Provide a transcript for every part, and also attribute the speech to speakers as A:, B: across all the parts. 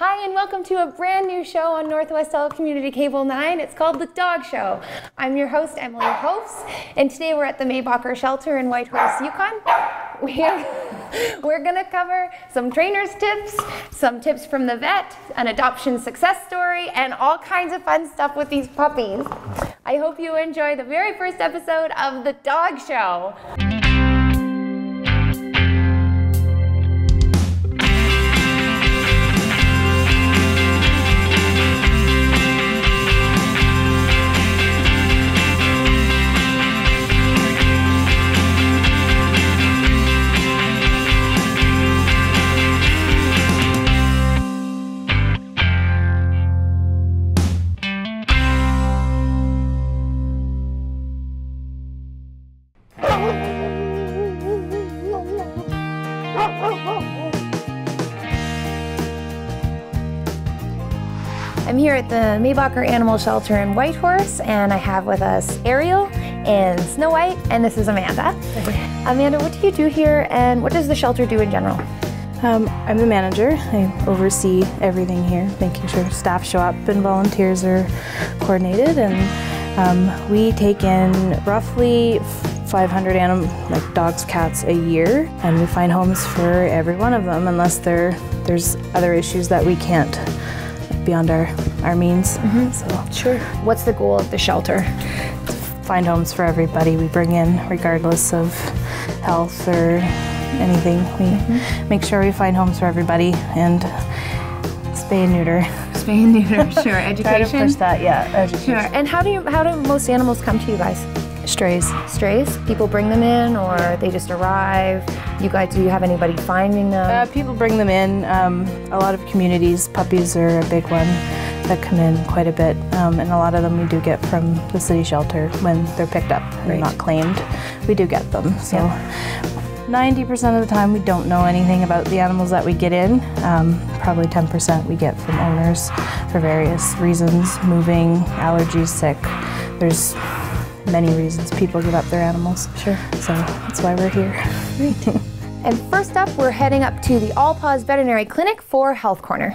A: Hi, and welcome to a brand new show on Northwestel Community Cable 9. It's called The Dog Show. I'm your host, Emily Hoefs, and today we're at the Mae Bachur Shelter in Whitehorse, Yukon. We're gonna cover some trainer's tips, some tips from the vet, an adoption success story, and all kinds of fun stuff with these puppies. I hope you enjoy the very first episode of The Dog Show. I'm here at the Mae Bachur Animal Shelter in Whitehorse, and I have with us Ariel and Snow White, and this is Amanda. Amanda, what do you do here, and what does the shelter do in general?
B: I'm the manager. I oversee everything here, making sure staff show up and volunteers are coordinated, and we take in roughly 500 animals, like dogs, cats, a year, and we find homes for every one of them, unless there's other issues that we can't beyond our means. So
A: Sure. What's the goal of the shelter?
B: Find homes for everybody we bring in, regardless of health or anything. We make sure we find homes for everybody, and spay and neuter.
A: Spay and neuter, sure. Education?
B: Try to push that, yeah. Education.
A: Sure. And how do most animals come to you guys?
B: Strays.
A: Strays? People bring them in, or they just arrive? You guys, do you have anybody finding them?
B: People bring them in. A lot of communities, puppies are a big one that come in quite a bit, and a lot of them we do get from the city shelter when they're picked up and not claimed. We do get them. So 90% of the time we don't know anything about the animals that we get in. Probably 10% we get from owners for various reasons, moving, allergies, sick. There's many reasons people give up their animals. Sure. So that's why we're here.
A: Great. And first up, we're heading up to the Paws Veterinary Clinic for Health Corner.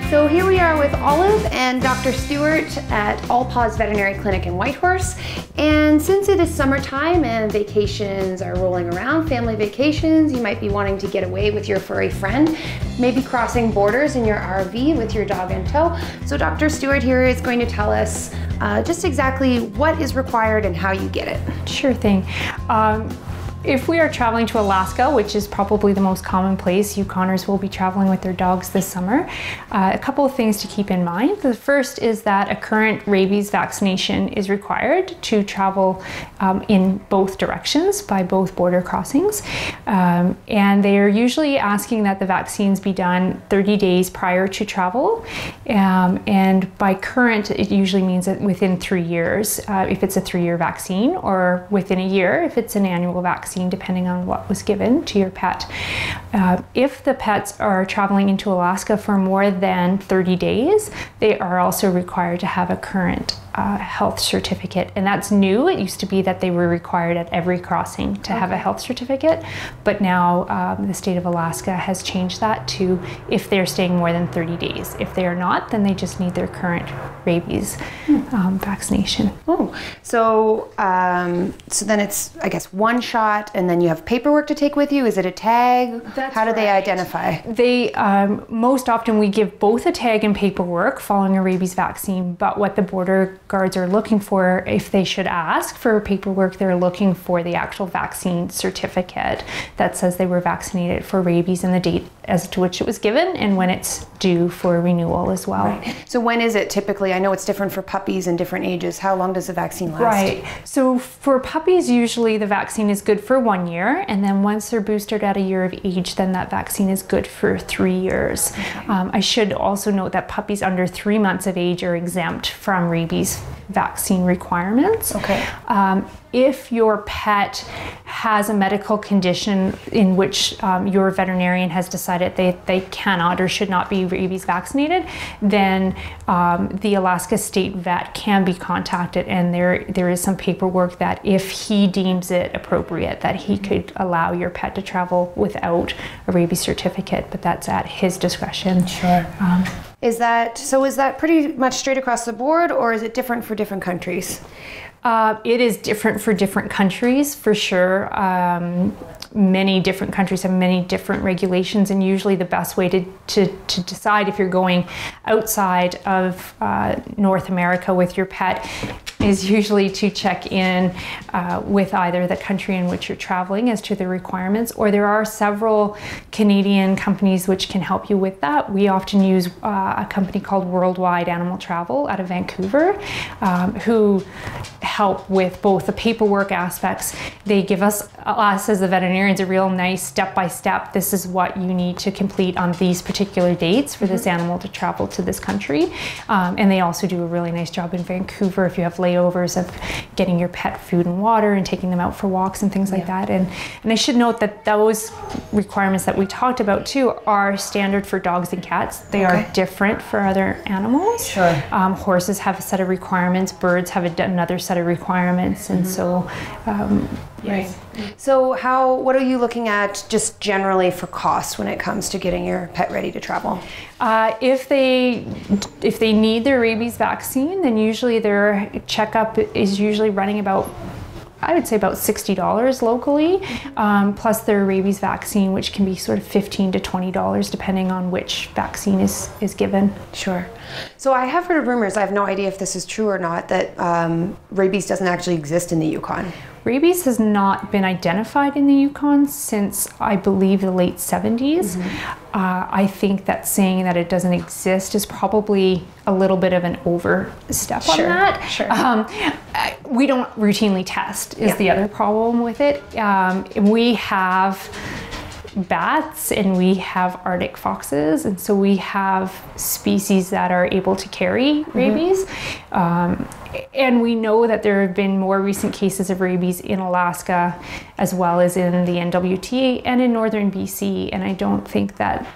A: So here we are with Olive and Dr. Stewart at Paws Veterinary Clinic in Whitehorse. And since it is summertime and vacations are rolling around, family vacations, you might be wanting to get away with your furry friend, maybe crossing borders in your RV with your dog in tow. So Dr. Stewart here is going to tell us just exactly what is required and how you get it.
C: Sure thing. If we are traveling to Alaska, which is probably the most common place Yukoners will be traveling with their dogs this summer, a couple of things to keep in mind. The first is that a current rabies vaccination is required to travel in both directions by both border crossings. And they are usually asking that the vaccines be done 30 days prior to travel. And by current, it usually means that within 3 years, if it's a 3-year vaccine, or within a year if it's an annual vaccine, depending on what was given to your pet. If the pets are traveling into Alaska for more than 30 days, they are also required to have a current health certificate. And that's new. It used to be that they were required at every crossing to have a health certificate, but now the state of Alaska has changed that to if they're staying more than 30 days. If they are not, then they just need their current rabies vaccination.
A: Oh, so then it's, I guess, one shot, and then you have paperwork to take with you. Is it a tag?
C: That's
A: How do they identify?
C: They, most often we give both a tag and paperwork following a rabies vaccine, but what the border guards are looking for, if they should ask for paperwork, they're looking for the actual vaccine certificate that says they were vaccinated for rabies and the date as to which it was given and when it's due for renewal as well.
A: Right. So when is it typically? I know it's different for puppies and different ages. How long does the vaccine last?
C: Right. So for puppies, usually the vaccine is good for 1 year, and then once they're boosted at a year of age, then that vaccine is good for 3 years. Okay. I should also note that puppies under 3 months of age are exempt from rabies vaccine requirements.
A: Okay.
C: If your pet has a medical condition in which your veterinarian has decided they cannot or should not be rabies vaccinated, then the Alaska State Vet can be contacted, and there is some paperwork that if he deems it appropriate, that he could allow your pet to travel without a rabies certificate, but that's at his discretion.
A: Sure. Is that pretty much straight across the board, or is it different for different countries?
C: It is different for different countries, for sure. Many different countries have many different regulations, and usually the best way to decide if you're going outside of North America with your pet is usually to check in with either the country in which you're traveling as to the requirements, or there are several Canadian companies which can help you with that. We often use a company called Worldwide Animal Travel out of Vancouver, who help with both the paperwork aspects. They give us as the veterinarians a real nice step-by-step, this is what you need to complete on these particular dates for this animal to travel to this country. And they also do a really nice job in Vancouver if you have layovers of getting your pet food and water and taking them out for walks and things like that. And I should note that those requirements that we talked about too are standard for dogs and cats. They are different for other animals.
A: Sure.
C: Horses have a set of requirements, birds have another set of requirements, and so
A: right. So what are you looking at just generally for costs when it comes to getting your pet ready to travel?
C: If they need their rabies vaccine, then usually their checkup is usually running about, I would say, about $60 locally, plus their rabies vaccine, which can be sort of $15 to $20 depending on which vaccine is given.
A: Sure. So I have heard rumors, I have no idea if this is true or not, that rabies doesn't actually exist in the Yukon.
C: Rabies has not been identified in the Yukon since, I believe, the late 70s. I think that saying that it doesn't exist is probably a little bit of an overstep on that.
A: Sure.
C: We don't routinely test is the other problem with it. We have bats and we have Arctic foxes, and so we have species that are able to carry rabies. And we know that there have been more recent cases of rabies in Alaska as well as in the NWT and in northern BC, and I don't think that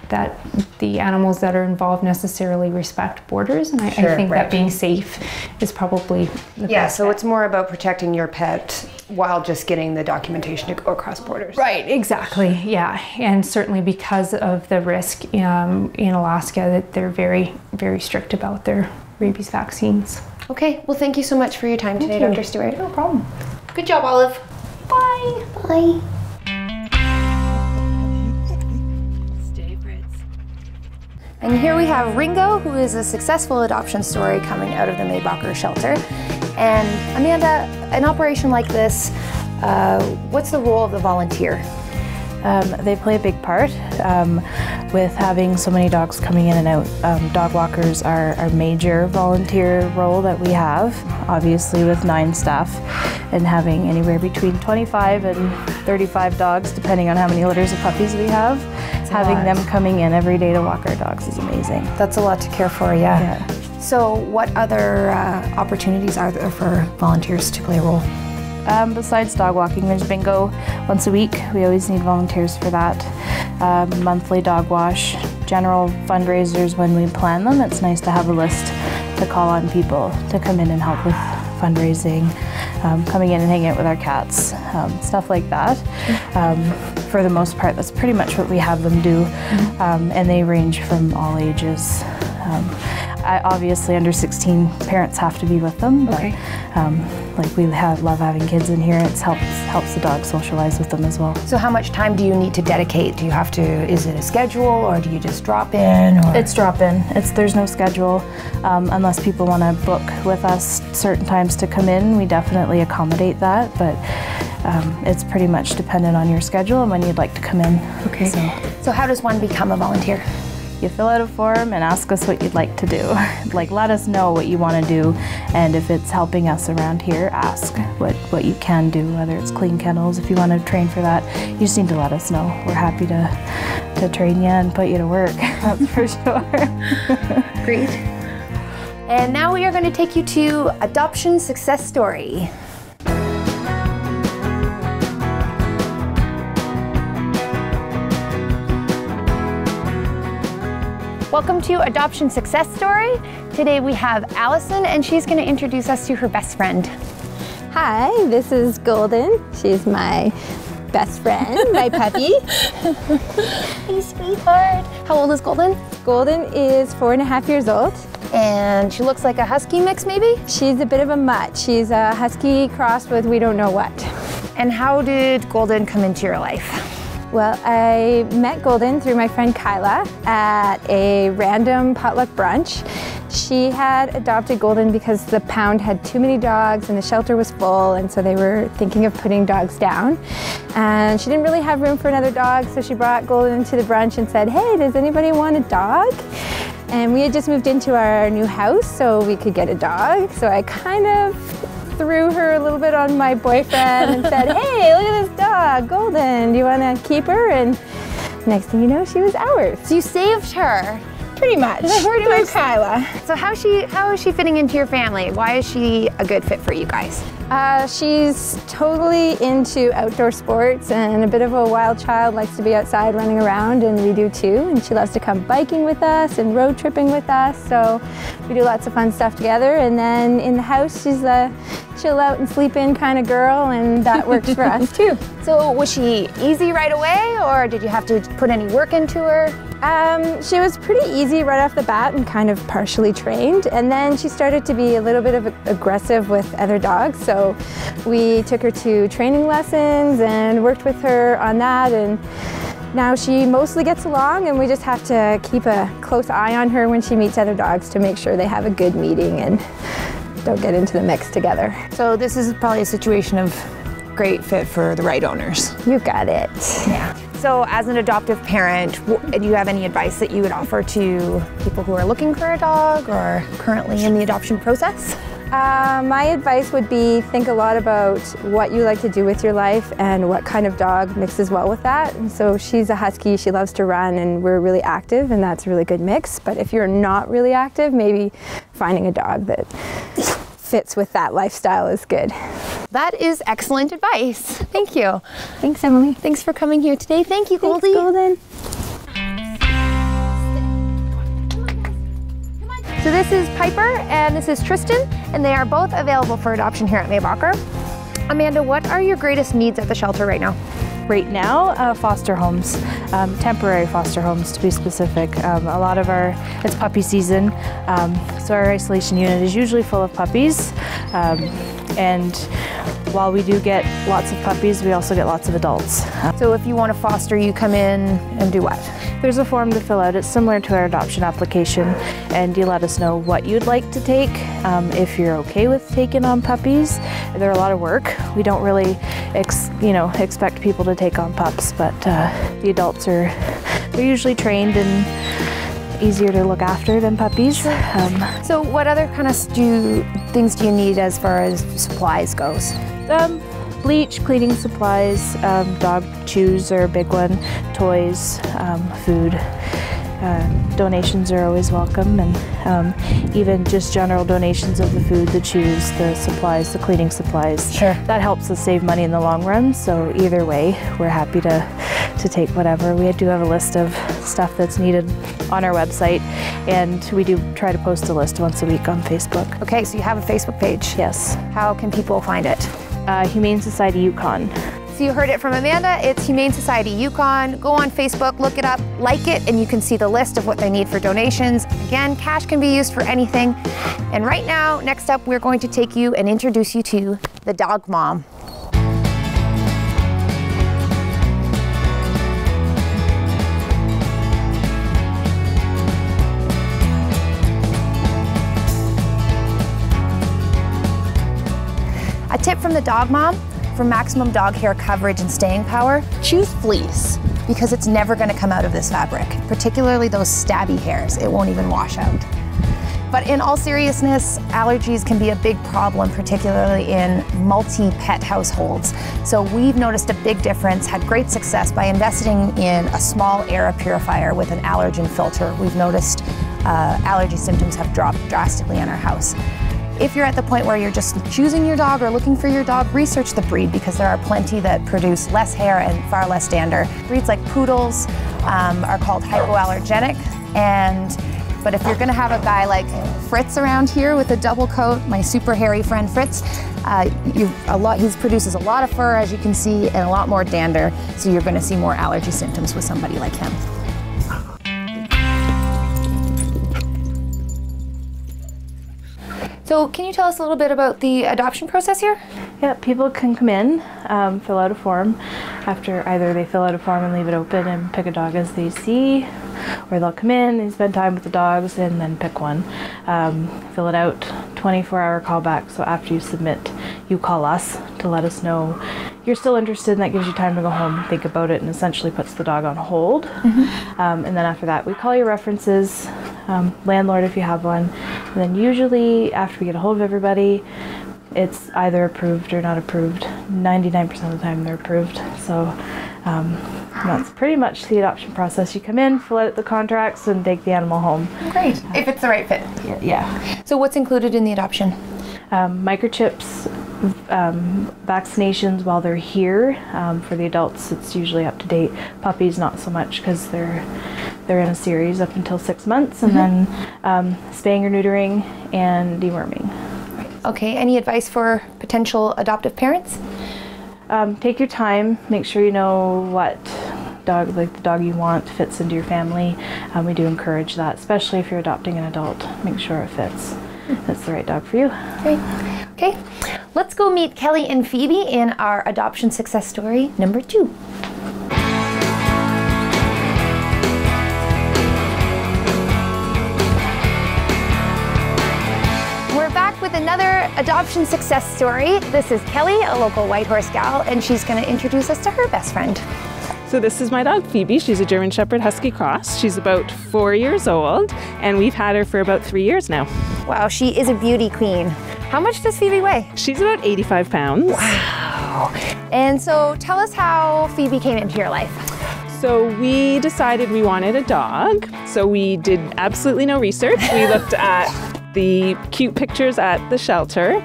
C: the animals that are involved necessarily respect borders, and I think that being safe is probably the best
A: so
C: bet.
A: it's more about protecting your pet while just getting the documentation to go across borders.
C: Right, exactly, yeah. And certainly because of the risk in Alaska, that they're very, very strict about their rabies vaccines.
A: Okay, well, thank you so much for your time today, Dr. Stewart.
C: No problem.
A: Good job, Olive.
C: Bye.
A: Bye. And here we have Ringo, who is a successful adoption story coming out of the Mae Bachur Shelter. And Amanda, an operation like this, what's the role of the volunteer?
B: They play a big part with having so many dogs coming in and out. Dog walkers are our major volunteer role that we have, obviously with 9 staff, and having anywhere between 25 and 35 dogs, depending on how many litters of puppies we have. Having them coming in every day to walk our dogs is amazing.
A: That's a lot to care for, yeah. So what other opportunities are there for volunteers to play a role?
B: Besides dog walking, there's bingo once a week. We always need volunteers for that. Monthly dog wash, general fundraisers when we plan them. It's nice to have a list to call on people to come in and help with fundraising, coming in and hanging out with our cats, stuff like that. For the most part, that's pretty much what we have them do, and they range from all ages. Obviously, under 16 parents have to be with them, but like we love having kids in here. It helps the dog socialize with them as well.
A: So how much time do you need to dedicate? Do you have to, is it a schedule, or do you just drop in? Or?
B: It's drop in. There's no schedule. Unless people want to book with us certain times to come in, we definitely accommodate that, but it's pretty much dependent on your schedule and when you'd like to come in.
A: Okay. So how does one become a volunteer?
B: You fill out a form and ask us what you'd like to do. Like, let us know what you want to do, and if it's helping us around here, ask what you can do, whether it's clean kennels. If you want to train for that, you just need to let us know. We're happy to train you and put you to work, that's for sure.
A: Great. And now we are going to take you to Adoption Success Story. Welcome to Adoption Success Story. Today we have Allison and she's going to introduce us to her best friend.
D: Hi, this is Golden. She's my best friend, my puppy.
A: Hey, sweetheart. How old is Golden?
D: Golden is 4.5 years old.
A: And she looks like a husky mix, maybe?
D: She's a bit of a mutt. She's a husky crossed with we don't know what.
A: And how did Golden come into your life?
D: Well, I met Golden through my friend Kyla at a random potluck brunch. She had adopted Golden because the pound had too many dogs and the shelter was full, and so they were thinking of putting dogs down. And she didn't really have room for another dog, so she brought Golden to the brunch and said, "Hey, does anybody want a dog?" And we had just moved into our new house, so we could get a dog. So I kind of threw her a little bit on my boyfriend and said, "Hey, look at this dog, Golden. Do you want to keep her?" And next thing you know, she was ours.
A: So you saved her.
D: Pretty much. Through Kyla.
A: So how is she fitting into your family? Why is she a good fit for you guys?
D: She's totally into outdoor sports and a bit of a wild child, likes to be outside running around, and we do too. And she loves to come biking with us and road tripping with us. So we do lots of fun stuff together. And then in the house, she's a chill out and sleep in kind of girl, and that works for us too.
A: So was she easy right away, or did you have to put any work into her?
D: She was pretty easy right off the bat and kind of partially trained, and then she started to be a little bit of aggressive with other dogs, so we took her to training lessons and worked with her on that, and now she mostly gets along, and we just have to keep a close eye on her when she meets other dogs to make sure they have a good meeting and don't get into the mix together.
A: So this is probably a situation of great fit for the right owners.
D: You got it.
A: Yeah. So as an adoptive parent, do you have any advice that you would offer to people who are looking for a dog or currently in the adoption process?
D: My advice would be think a lot about what you like to do with your life and what kind of dog mixes well with that. And so she's a husky, she loves to run, and we're really active, and that's a really good mix. But if you're not really active, maybe finding a dog that fits with that lifestyle is good.
A: That is excellent advice. Thank you.
D: Thanks, Emily.
A: Thanks for coming here today. Thank you, Goldie.
D: Thanks, Golden.
A: So this is Piper and this is Tristan, and they are both available for adoption here at Mae Bachur. Amanda, what are your greatest needs at the shelter right now?
B: Right now, foster homes, temporary foster homes to be specific. A lot of it's puppy season, so our isolation unit is usually full of puppies. And while we do get lots of puppies, we also get lots of adults.
A: So if you want to foster, you come in and do what?
B: There's a form to fill out. It's similar to our adoption application, and you let us know what you'd like to take, if you're okay with taking on puppies. They're a lot of work. We don't really expect people to take on pups, but the adults they're usually trained and easier to look after than puppies.
A: So what other kind of things do you need as far as supplies goes?
B: Bleach, cleaning supplies, dog chews are a big one, toys, food. Donations are always welcome, and even just general donations of the food, the chews, the supplies, the cleaning supplies.
A: Sure.
B: That helps us save money in the long run, so either way, we're happy to take whatever. We do have a list of stuff that's needed on our website, and we do try to post a list once a week on Facebook.
A: Okay, so you have a Facebook page.
B: Yes.
A: How can people find it?
B: Humane Society Yukon.
A: So you heard it from Amanda, it's Humane Society Yukon. Go on Facebook, look it up, like it, and you can see the list of what they need for donations. Again, cash can be used for anything. And right now, next up, we're going to take you and introduce you to the dog mom. A tip from the dog mom: for maximum dog hair coverage and staying power, choose fleece, because it's never going to come out of this fabric, particularly those stabby hairs. It won't even wash out. But in all seriousness, allergies can be a big problem, particularly in multi-pet households. So we've noticed a big difference, had great success by investing in a small air purifier with an allergen filter. We've noticed allergy symptoms have dropped drastically in our house. If you're at the point where you're just choosing your dog or looking for your dog, research the breed, because there are plenty that produce less hair and far less dander. Breeds like poodles are called hypoallergenic. But if you're gonna have a guy like Fritz around here with a double coat, my super hairy friend Fritz, he produces a lot of fur, as you can see, and a lot more dander, so you're gonna see more allergy symptoms with somebody like him. So can you tell us a little bit about the adoption process here?
B: Yeah, people can come in, fill out a form. After either they fill out a form and leave it open and pick a dog as they see, or they'll come in and spend time with the dogs and then pick one. Fill it out, 24-hour callback, so after you submit, you call us to let us know you're still interested, and that gives you time to go home, think about it, and essentially puts the dog on hold. And then after that, we call your references, landlord if you have one, and then usually after we get a hold of everybody, it's either approved or not approved. 99% of the time they're approved. So that's pretty much the adoption process. You come in, fill out the contracts, and take the animal home.
A: Great, if it's the right fit.
B: Yeah.
A: So what's included in the adoption?
B: Microchips, vaccinations while they're here. For the adults, it's usually up to date. Puppies, not so much, because they're in a series up until 6 months, and then spaying or neutering and deworming.
A: Okay, any advice for potential adoptive parents?
B: Take your time, make sure you know what dog, like the dog you want, fits into your family. We do encourage that, especially if you're adopting an adult. Make sure it fits. That's the right dog for you.
A: Great. Okay, let's go meet Kelly and Phoebe in our adoption success story number 2. With another adoption success story. This is Kelly, a local Whitehorse gal, and she's going to introduce us to her best friend.
E: So this is my dog Phoebe. She's a German Shepherd Husky cross. She's about 4 years old, and we've had her for about 3 years now.
A: Wow, she is a beauty queen. How much does Phoebe weigh?
E: She's about 85 pounds.
A: Wow. And so tell us how Phoebe came into your life.
E: So we decided we wanted a dog. So we did absolutely no research. We looked at the cute pictures at the shelter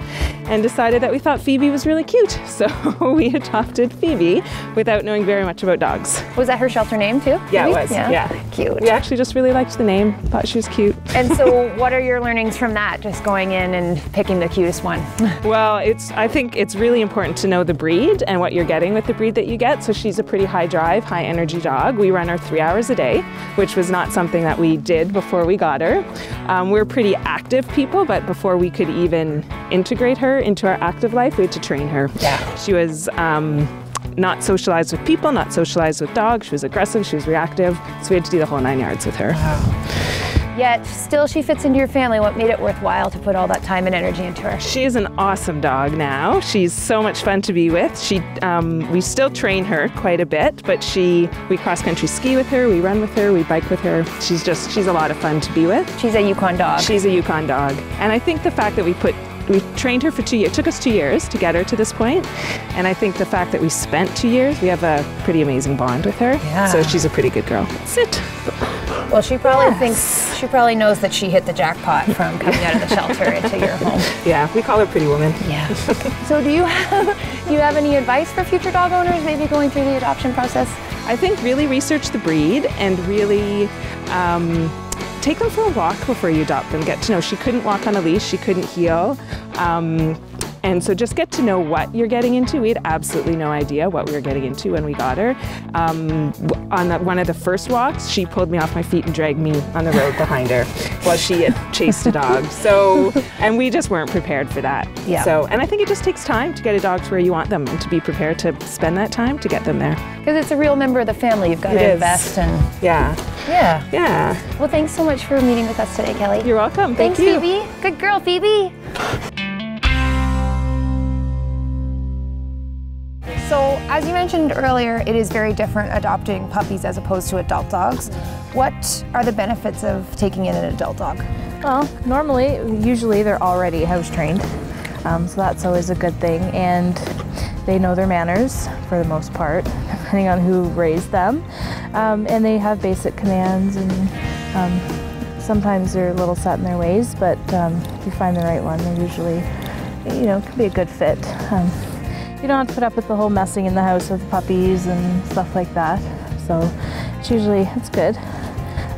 E: and decided that we thought Phoebe was really cute. So we adopted Phoebe without knowing very much about dogs.
A: Was that her shelter name too?
E: Yeah,
A: Phoebe?
E: it was. Yeah.
A: Cute.
E: We actually just really liked the name, thought she was cute.
A: And so what are your learnings from that, just going in and picking the cutest one?
E: Well, I think it's really important to know the breed and what you're getting with the breed that you get. So she's a pretty high drive, high energy dog. We run her 3 hours a day, which was not something that we did before we got her. We're pretty active people, but before we could even integrate her into our active life, we had to train her. Yeah. She was not socialized with people, not socialized with dogs. She was aggressive, she was reactive, so we had to do the whole 9 yards with her.
A: Wow. Yet still she fits into your family. What made it worthwhile to put all that time and energy into her?
E: She is an awesome dog now. She's so much fun to be with. We still train her quite a bit, but we cross-country ski with her, we run with her, we bike with her. She's a lot of fun to be with.
A: She's a Yukon dog.
E: She's a Yukon dog. And I think the fact that we trained her for 2 years. It took us 2 years to get her to this point. And I think the fact that we spent 2 years, we have a pretty amazing bond with her. Yeah. So she's a pretty good girl. Sit.
A: Well, she probably knows that she hit the jackpot from coming out of the shelter into your home.
E: Yeah, we call her Pretty Woman.
A: Yeah. So do you have any advice for future dog owners maybe going through the adoption process?
E: I think really research the breed and really take them for a walk before you adopt them. Get to know, she couldn't walk on a leash, she couldn't heel. And so just get to know what you're getting into. We had absolutely no idea what we were getting into when we got her. On one of the first walks, she pulled me off my feet and dragged me on the road behind her while she had chased a dog. So, and we just weren't prepared for that. Yeah. So, and I think it just takes time to get a dog to where you want them and to be prepared to spend that time to get them there.
A: Because it's a real member of the family. You've got to invest and...
E: Yeah.
A: Yeah.
E: Yeah.
A: Well, thanks so much for meeting with us today, Kelly.
E: You're welcome.
A: Thanks,
E: Thank you.
A: Phoebe. Good girl, Phoebe. So, as you mentioned earlier, it is very different adopting puppies as opposed to adult dogs. What are the benefits of taking in an adult dog?
B: Well, usually they're already house trained, so that's always a good thing, and they know their manners for the most part, depending on who raised them, and they have basic commands, and sometimes they're a little set in their ways, but if you find the right one, they're usually, can be a good fit. You don't have to put up with the whole messing in the house with the puppies and stuff like that. So it's good.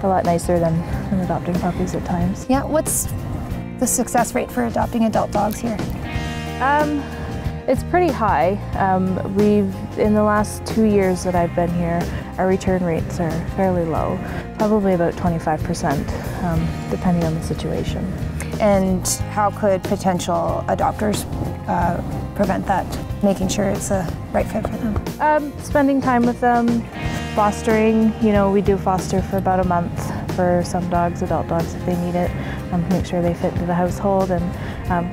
B: a lot nicer than adopting puppies at times.
A: Yeah, what's the success rate for adopting adult dogs here?
B: It's pretty high. In the last 2 years that I've been here, our return rates are fairly low, probably about 25%, depending on the situation.
A: And how could potential adopters prevent that, making sure it's a right fit for them?
B: Spending time with them, fostering. You know, we do foster for about a month for some dogs, adult dogs if they need it, make sure they fit into the household, and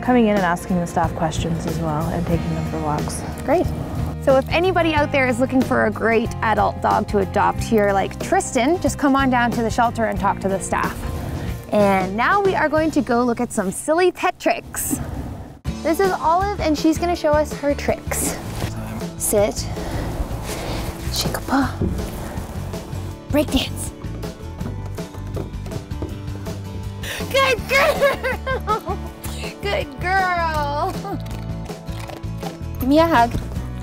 B: coming in and asking the staff questions as well and taking them for walks.
A: Great. So if anybody out there is looking for a great adult dog to adopt here like Tristan, just come on down to the shelter and talk to the staff. And now we are going to go look at some silly pet tricks. This is Olive and she's gonna show us her tricks. Sit, shake a paw, break dance. Good girl! Good girl! Give me a hug.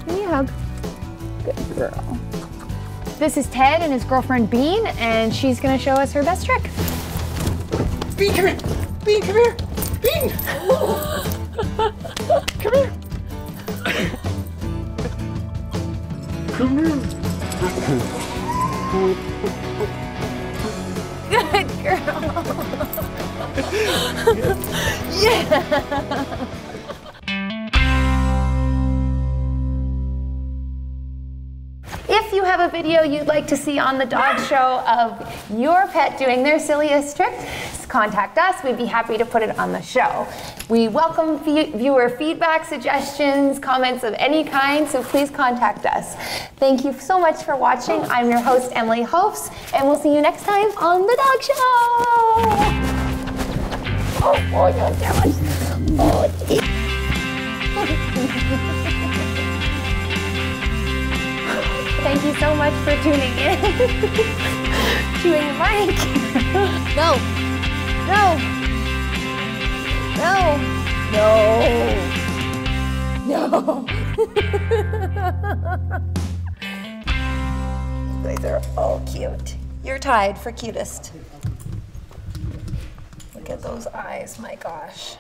A: Give me a hug. Good girl. This is Ted and his girlfriend Bean, and she's gonna show us her best trick.
F: Bean, come here! Bean, come here! Bean! Come here! Come here!
A: Good girl! Yeah! If you have a video you'd like to see on the dog show of your pet doing their silliest tricks, contact us. We'd be happy to put it on the show. We welcome viewer feedback, suggestions, comments of any kind, so please contact us. Thank you so much for watching. I'm your host, Emily Hoefs, and we'll see you next time on the dog show. Oh, you're damaged. Oh, thank you so much for tuning in. Chewing the mic. No. No. No. No. You guys are all cute. You're tied for cutest. Look at those eyes, my gosh.